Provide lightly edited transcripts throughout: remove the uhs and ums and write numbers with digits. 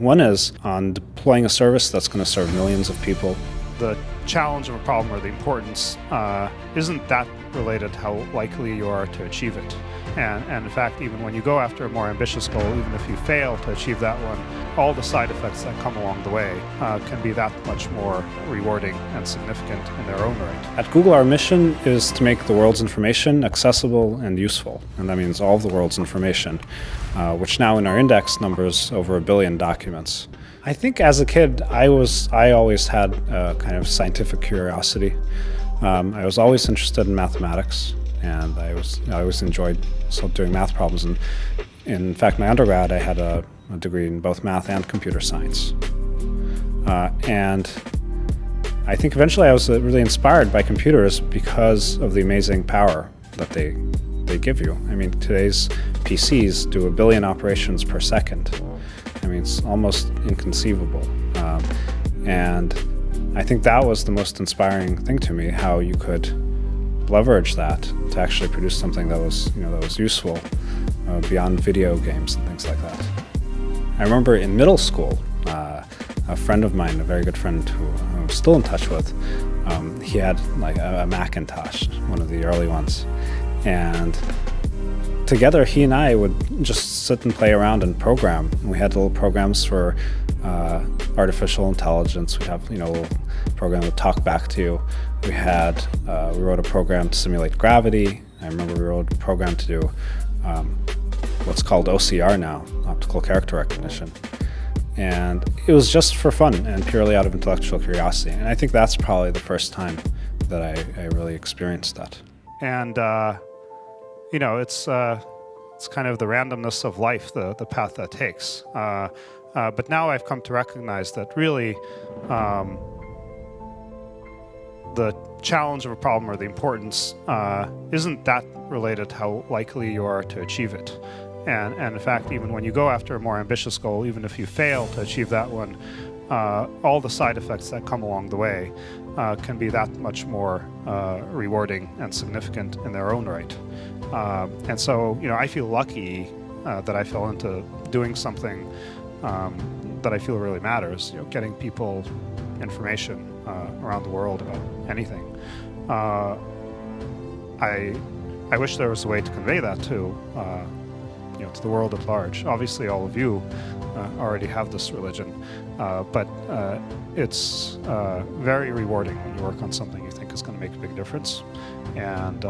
One is on deploying a service that's going to serve millions of people. The challenge of a problem or the importance isn't that related to how likely you are to achieve it. And in fact, even when you go after a more ambitious goal, even if you fail to achieve that one, all the side effects that come along the way can be that much more rewarding and significant in their own right. At Google, our mission is to make the world's information accessible and useful. And that means all of the world's information, which now in our index numbers over 1 billion documents. I think as a kid, I always had a kind of scientific curiosity. I was always interested in mathematics, and I always enjoyed doing math problems. And in fact, my undergrad, I had a degree in both math and computer science. And I think eventually I was really inspired by computers because of the amazing power that they give you. I mean, today's PCs do 1 billion operations per second. I mean, it's almost inconceivable. And I think that was the most inspiring thing to me, how you could leverage that to actually produce something that was useful beyond video games and things like that. I remember in middle school, a friend of mine, a very good friend who I'm still in touch with, he had like a Macintosh, one of the early ones. And together, he and I would just sit and play around and program. We had little programs for artificial intelligence. We'd have a little program that would talk back to you. We wrote a program to simulate gravity. I remember we wrote a program to do what's called OCR now, optical character recognition. And it was just for fun and purely out of intellectual curiosity. And I think that's probably the first time that I really experienced that. And it's kind of the randomness of life, the path that takes. But now I've come to recognize that really the challenge of a problem or the importance isn't that related to how likely you are to achieve it. And in fact, even when you go after a more ambitious goal, even if you fail to achieve that one, all the side effects that come along the way can be that much more rewarding and significant in their own right. And so, I feel lucky that I fell into doing something that I feel really matters, getting people information around the world about anything. I wish there was a way to convey that to the world at large. Obviously, all of you already have this religion, but it's very rewarding when you work on something you think is going to make a big difference. And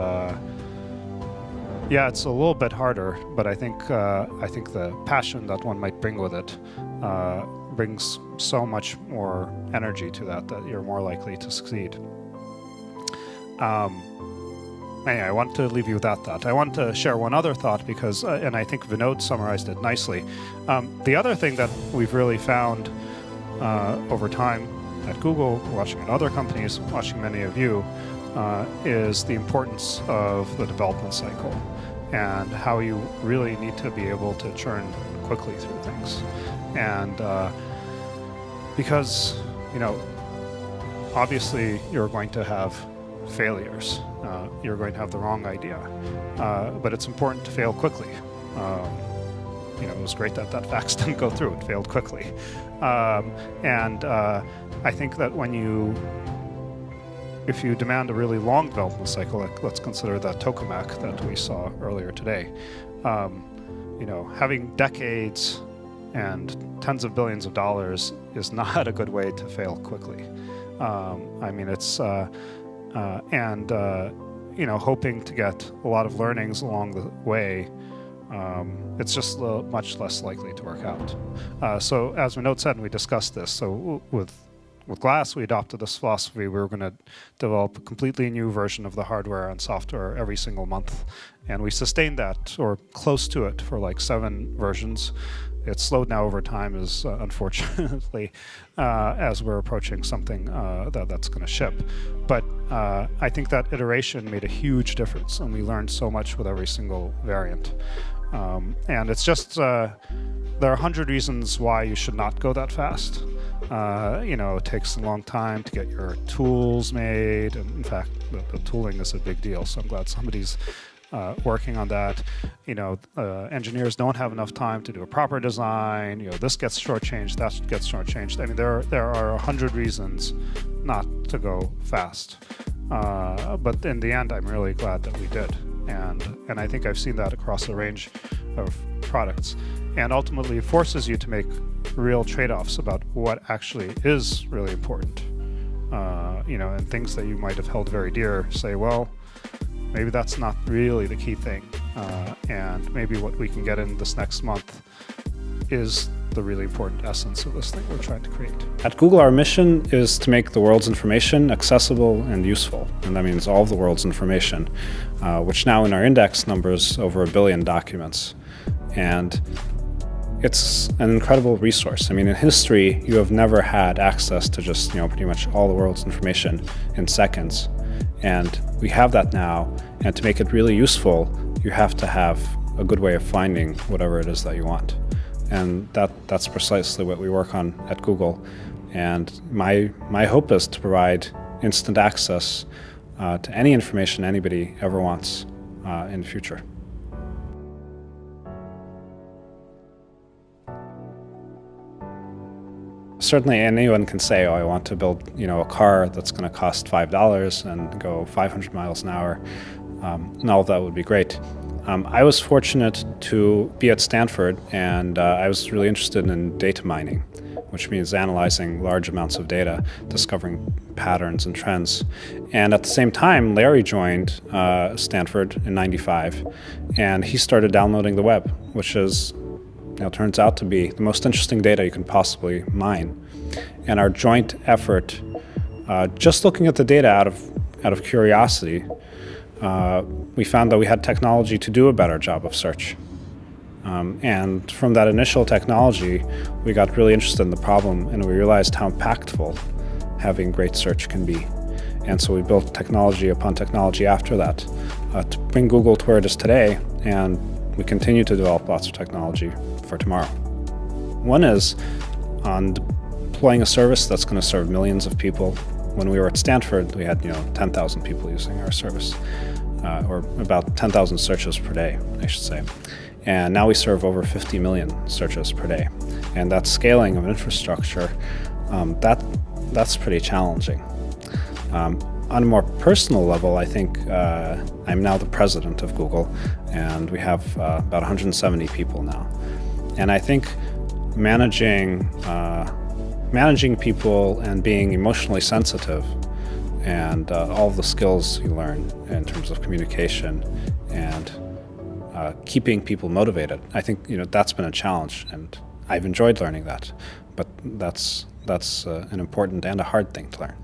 yeah, it's a little bit harder, but I think the passion that one might bring with it brings so much more energy to that you're more likely to succeed. Anyway, I want to leave you with that thought. I want to share one other thought because, and I think Vinod summarized it nicely. The other thing that we've really found over time at Google, watching at other companies, watching many of you, is the importance of the development cycle and how you really need to be able to churn quickly through things. And because, obviously you're going to have failures. You're going to have the wrong idea. But it's important to fail quickly. It was great that fax didn't go through. It failed quickly. And I think that if you demand a really long development cycle, like let's consider that tokamak that we saw earlier today, having decades and tens of billions of dollars is not a good way to fail quickly. Hoping to get a lot of learnings along the way, it's just much less likely to work out. So as Vinod said, and we discussed this, so with Glass, we adopted this philosophy. We were going to develop a completely new version of the hardware and software every single month. And we sustained that, or close to it, for like 7 versions. It's slowed now over time, unfortunately, as we're approaching something that's going to ship. But I think that iteration made a huge difference, and we learned so much with every single variant. And it's just, there are 100 reasons why you should not go that fast. It takes a long time to get your tools made. And in fact, the tooling is a big deal. So I'm glad somebody's working on that. Engineers don't have enough time to do a proper design. This gets shortchanged, that gets shortchanged. I mean, there are 100 reasons not to go fast. But in the end, I'm really glad that we did. And I think I've seen that across a range of products. And ultimately, it forces you to make real trade-offs about what actually is really important. And things that you might have held very dear, say, well, maybe that's not really the key thing. And maybe what we can get in this next month is the really important essence of this thing we're trying to create. At Google, our mission is to make the world's information accessible and useful. And that means all of the world's information, which now in our index numbers over 1 billion documents. And it's an incredible resource. I mean, in history, you have never had access to just, pretty much all the world's information in seconds. And we have that now. And to make it really useful, you have to have a good way of finding whatever it is that you want. And that's precisely what we work on at Google. And my hope is to provide instant access to any information anybody ever wants in the future. Certainly anyone can say, oh, I want to build a car that's going to cost $5 and go 500 miles an hour. And all of that would be great. I was fortunate to be at Stanford, and I was really interested in data mining, which means analyzing large amounts of data, discovering patterns and trends. And at the same time, Larry joined Stanford in '95, and he started downloading the web, which is turns out to be the most interesting data you can possibly mine. And our joint effort, just looking at the data out of curiosity, we found that we had technology to do a better job of search. And from that initial technology, we got really interested in the problem, and we realized how impactful having great search can be. And so we built technology upon technology after that to bring Google to where it is today, and we continue to develop lots of technology for tomorrow. One is on deploying a service that's going to serve millions of people. When we were at Stanford, we had 10,000 people using our service, or about 10,000 searches per day, I should say. And now we serve over 50 million searches per day. And that scaling of infrastructure, that's pretty challenging. On a more personal level, I think I'm now the president of Google, and we have about 170 people now. And I think managing people and being emotionally sensitive and all of the skills you learn in terms of communication and keeping people motivated, I think that's been a challenge, and I've enjoyed learning that. But that's an important and a hard thing to learn.